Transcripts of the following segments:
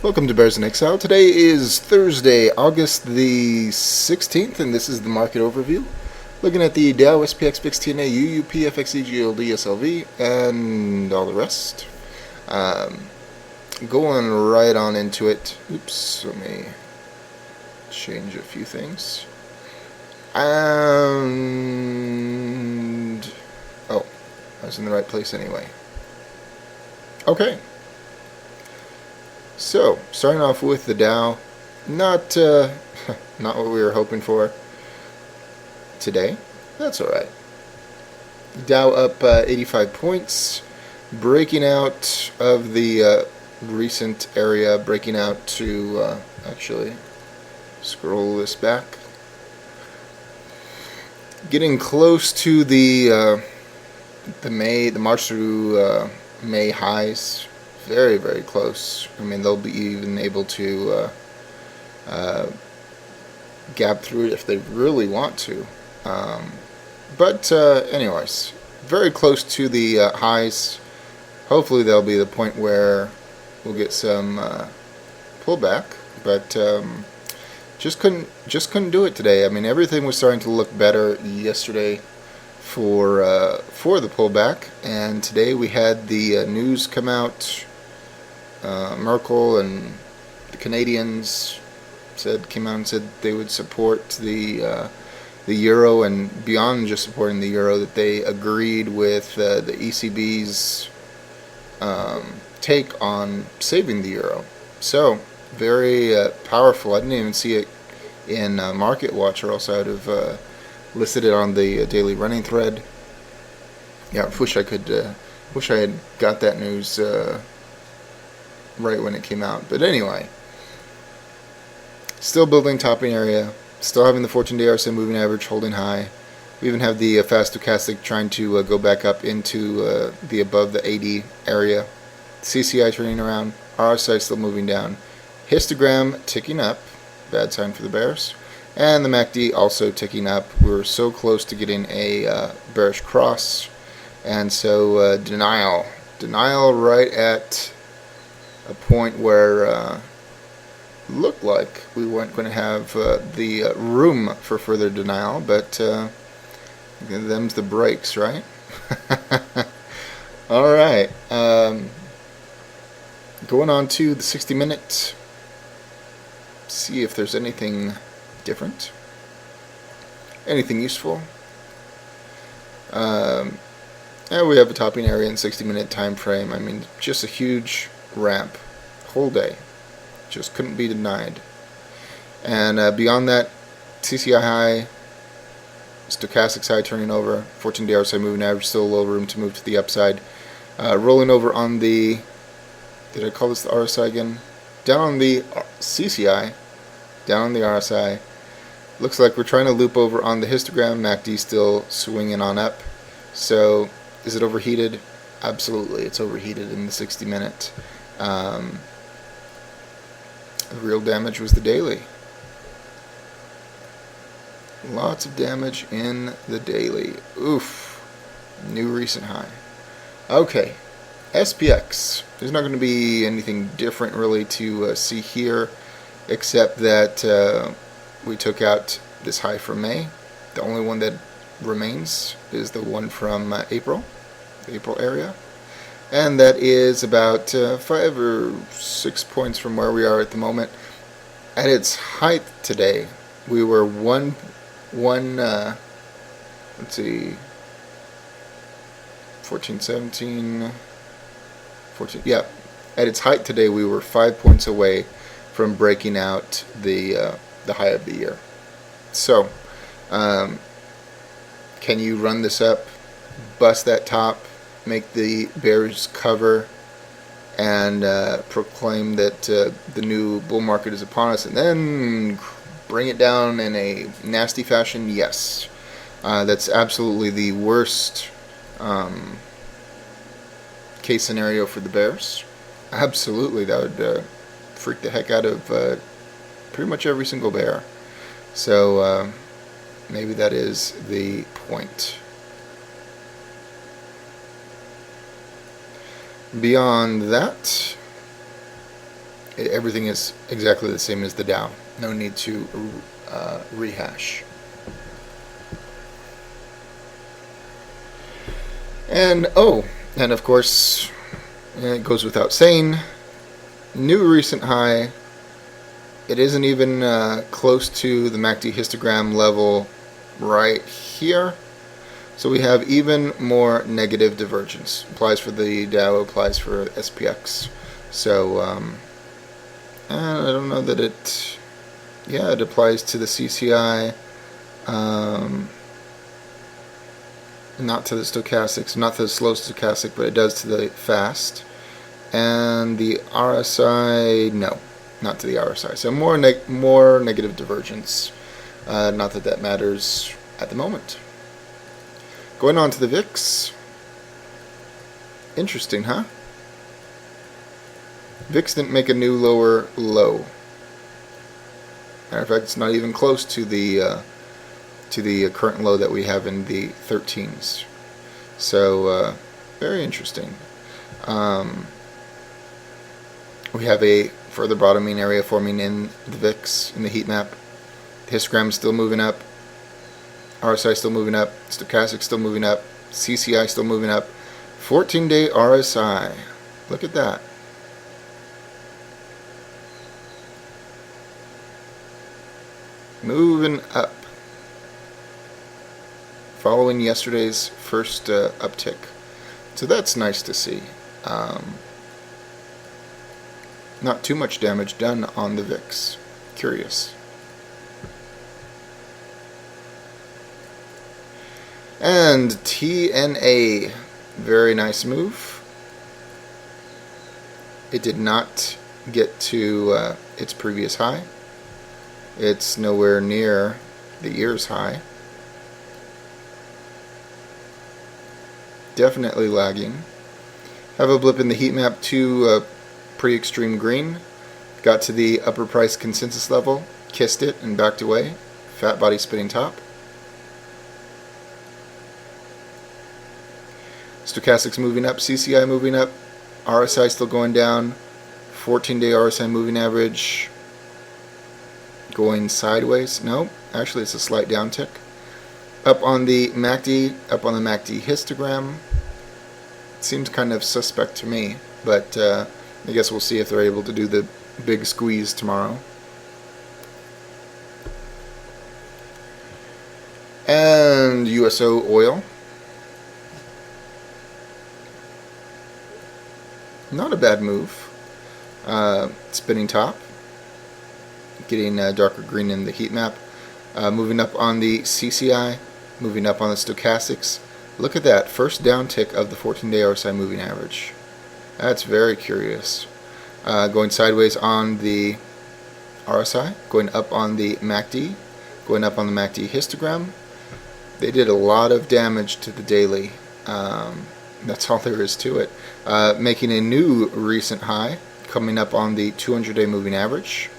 Welcome to Bears in Exile. Today is Thursday, August the 16th, and this is the market overview. Looking at the Dow, SPX, VIX, TNA, UUP, FXE, GLD, SLV, and all the rest. Going right on into it. Oops, let me change a few things. And oh, I was in the right place anyway. Okay. So, starting off with the Dow, not not what we were hoping for today. That's all right. Dow up 85 points, breaking out of the recent area, breaking out to actually scroll this back, getting close to the March through May highs. Very, very close. I mean, they'll be even able to gap through it if they really want to. But anyways, very close to the highs. Hopefully, that'll be the point where we'll get some pullback. But just couldn't do it today. I mean, everything was starting to look better yesterday for the pullback, and today we had the news come out. Merkel and the Canadians came out and said they would support the euro, and beyond just supporting the euro, that they agreed with the ECB's take on saving the euro. So very powerful. I didn't even see it in Market Watch, or else I would have listed it on the daily running thread. Yeah, I wish I had got that news right when it came out. But anyway, still building topping area, still having the 14-day RSI moving average holding high. We even have the fast stochastic trying to go back up into the above the 80 area. CCI turning around, RSI still moving down. Histogram ticking up, bad sign for the bears. And the MACD also ticking up. We're so close to getting a bearish cross. And so denial right at a point where looked like we weren't going to have the room for further denial, but them's the breaks, right? All right. Going on to the 60-minute. See if there's anything different, anything useful. And we have a topping area in 60-minute time frame. I mean, just a huge ramp, whole day, just couldn't be denied. And beyond that, CCI high, stochastics high turning over, 14-day RSI moving average, still a little room to move to the upside. Rolling over on the, did I call this the RSI again? Down on the CCI, down on the RSI. Looks like we're trying to loop over on the histogram. MACD still swinging on up. So is it overheated? Absolutely, it's overheated in the 60-minute. Real damage was the daily. Lots of damage in the daily. Oof. New recent high. Okay. SPX. There's not going to be anything different really to see here, except that we took out this high from May. The only one that remains is the one from April, the April area. And that is about 5 or 6 points from where we are at the moment. At its height today, we were let's see, 14, 17, 14, yeah. At its height today, we were 5 points away from breaking out the high of the year. So, can you run this up, bust that top, make the bears cover, and proclaim that the new bull market is upon us, and then bring it down in a nasty fashion? Yes. That's absolutely the worst case scenario for the bears. Absolutely, that would freak the heck out of pretty much every single bear. So maybe that is the point. Beyond that, everything is exactly the same as the Dow. No need to rehash. And and of course, it goes without saying, new recent high. It isn't even close to the MACD histogram level right here. So we have even more negative divergence. Applies for the Dow, applies for SPX. So I don't know that it, yeah, it applies to the CCI, not to the stochastics, not to the slow stochastic, but it does to the fast. And the RSI, no, not to the RSI. So more negative divergence. Not that that matters at the moment. Going on to the VIX. Interesting, huh? VIX didn't make a new lower low. Matter of fact, it's not even close to the current low that we have in the 13s. So very interesting. We have a further bottoming area forming in the VIX, in the heat map. The histogram is still moving up. RSI still moving up. Stochastic still moving up. CCI still moving up. 14-day RSI. Look at that. Moving up. Following yesterday's first uptick. So that's nice to see. Not too much damage done on the VIX. Curious. And TNA. Very nice move. It did not get to its previous high. It's nowhere near the year's high. Definitely lagging. Have a blip in the heat map to pretty extreme green. Got to the upper price consensus level, kissed it and backed away. Fat body spinning top. Stochastics moving up, CCI moving up, RSI still going down. 14-day RSI moving average going sideways. No, actually it's a slight downtick. Up on the MACD, up on the MACD histogram. Seems kind of suspect to me, but I guess we'll see if they're able to do the big squeeze tomorrow. And USO oil. Not a bad move. Spinning top. Getting darker green in the heat map. Moving up on the CCI. Moving up on the stochastics. Look at that. First downtick of the 14-day RSI moving average. That's very curious. Going sideways on the RSI. Going up on the MACD. Going up on the MACD histogram. They did a lot of damage to the daily. That's all there is to it. Making a new recent high, coming up on the 200-day moving average.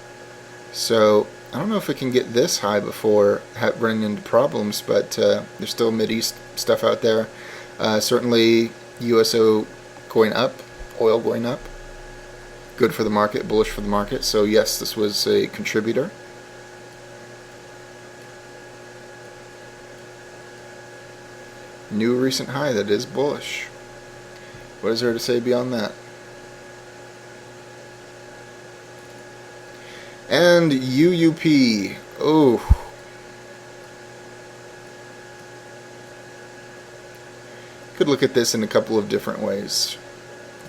So I don't know if it can get this high before running into problems, but there's still Mideast stuff out there. Certainly USO going up, oil going up. Good for the market, bullish for the market. So yes, this was a contributor. New recent high that is bullish. What is there to say beyond that? And UUP. Oh. Could look at this in a couple of different ways.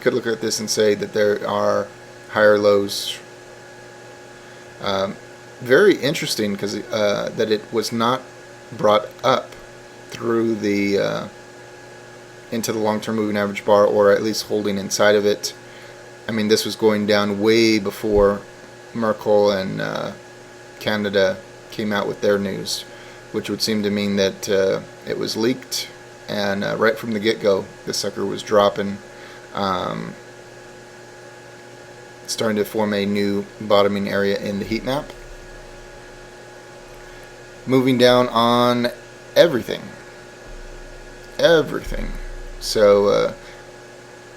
Could look at this and say that there are higher lows. Very interesting because that it was not brought up through the into the long-term moving average bar, or at least holding inside of it. I mean, this was going down way before Merkel and Canada came out with their news, which would seem to mean that it was leaked, and right from the get-go, the sucker was dropping, starting to form a new bottoming area in the heat map. Moving down on everything. So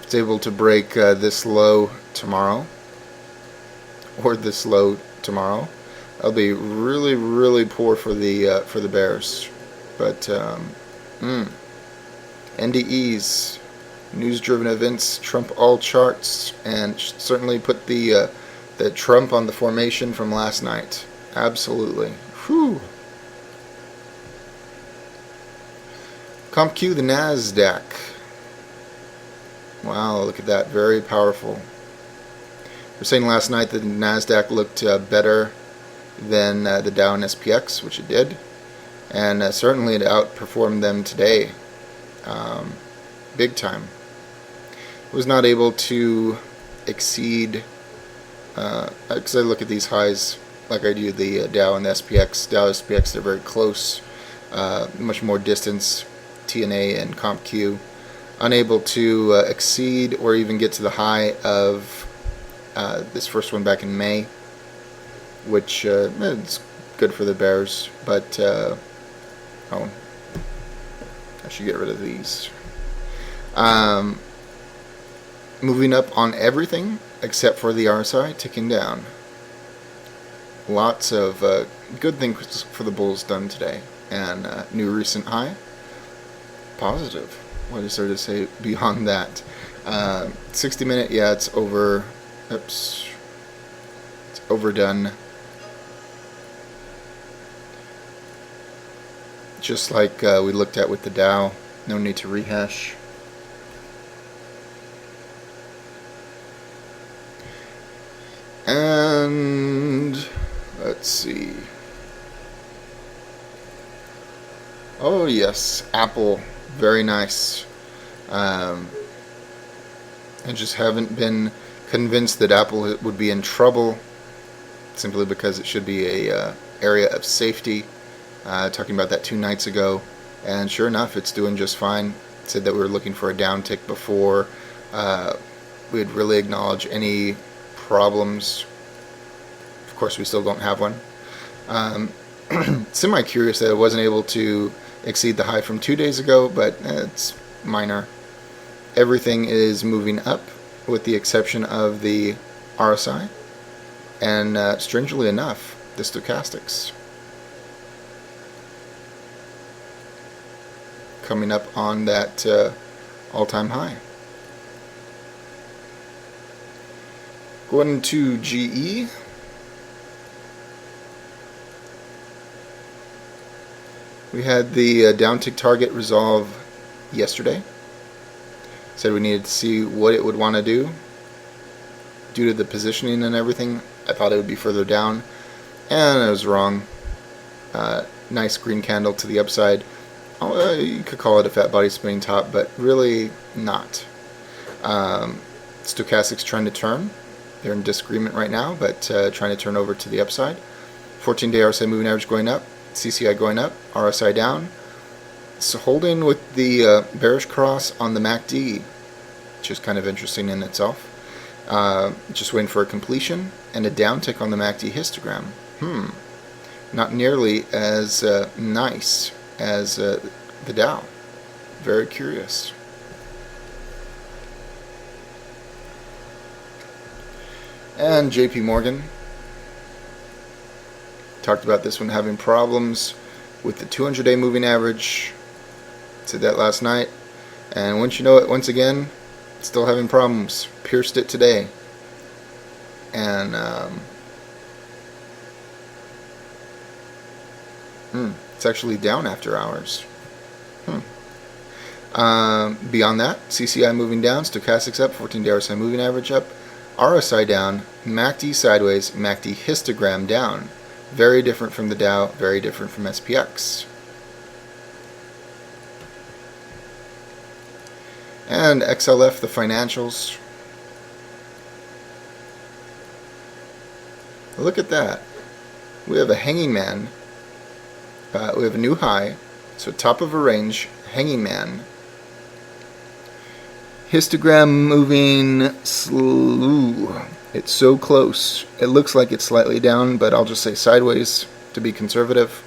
it's able to break this low tomorrow. or this low tomorrow. That'll be really, really poor for the bears. But NDEs, news-driven events, trump all charts, and certainly put the Trump on the formation from last night. Absolutely. Whew. CompQ, the NASDAQ. Wow, look at that. Very powerful. We were saying last night that the NASDAQ looked better than the Dow and SPX, which it did. And certainly it outperformed them today. Big time. It was not able to exceed, because I look at these highs like I do the Dow and the SPX. Dow and SPX, they're very close. Much more distance. TNA and CompQ, unable to exceed or even get to the high of this first one back in May, which is good for the bears, but oh, I should get rid of these. Moving up on everything except for the RSI, ticking down. Lots of good things for the bulls done today, and new recent high. Positive. What is there to say beyond that? 60 minute, yeah, it's over. Oops. It's overdone. Just like we looked at with the Dow. No need to rehash. And let's see. Oh yes, Apple. Very nice. I just haven't been convinced that Apple would be in trouble, simply because it should be a area of safety. Talking about that 2 nights ago, and sure enough, it's doing just fine. It said that we were looking for a downtick before we'd really acknowledge any problems. Of course, we still don't have one. Semi-curious that it wasn't able to exceed the high from 2 days ago, but it's minor. Everything is moving up with the exception of the RSI and strangely enough the stochastics coming up on that all-time high. Going to GE. We had the downtick target resolve yesterday. Said we needed to see what it would want to do due to the positioning and everything. I thought it would be further down, and I was wrong. Nice green candle to the upside. You could call it a fat body spinning top, but really not. Stochastics trying to turn. They're in disagreement right now, but trying to turn over to the upside. 14-day RSI moving average going up. CCI going up, RSI down. So holding with the bearish cross on the MACD, which is kind of interesting in itself. Just waiting for a completion and a downtick on the MACD histogram. Not nearly as nice as the Dow. Very curious. And JP Morgan. Talked about this one having problems with the 200-day moving average. Said that last night. And once you know it, once again, still having problems. Pierced it today. And it's actually down after hours. Beyond that, CCI moving down, stochastics up, 14-day RSI moving average up, RSI down, MACD sideways, MACD histogram down. Very different from the Dow, very different from SPX. And XLF, the financials. Look at that. We have a hanging man. We have a new high. So top of a range, hanging man. Histogram moving slow. It's so close. It looks like it's slightly down, but I'll just say sideways to be conservative.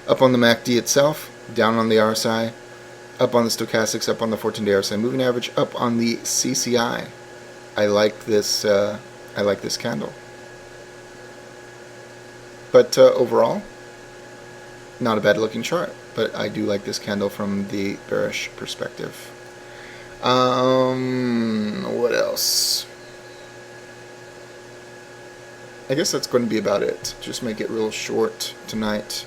Up on the MACD itself, down on the RSI, up on the stochastics, up on the 14-day RSI moving average, up on the CCI. I like this candle. But overall, not a bad looking chart. But I do like this candle from the bearish perspective. What else? I guess that's going to be about it. Just make it real short tonight.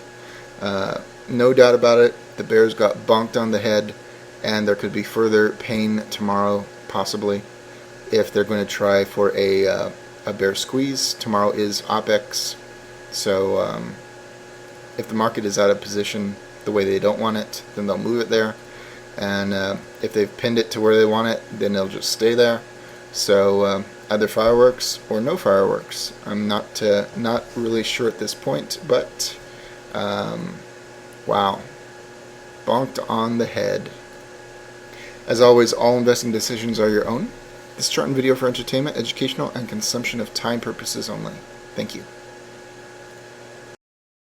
No doubt about it, the Bears got bonked on the head, and there could be further pain tomorrow, possibly, if they're going to try for a bear squeeze. Tomorrow is OPEX, so if the market is out of position the way they don't want it, then they'll move it there. And if they've pinned it to where they want it, then they'll just stay there. So either fireworks or no fireworks. I'm not really sure at this point, but wow, bonked on the head. As always, all investing decisions are your own. This chart and video for entertainment, educational, and consumption of time purposes only. Thank you.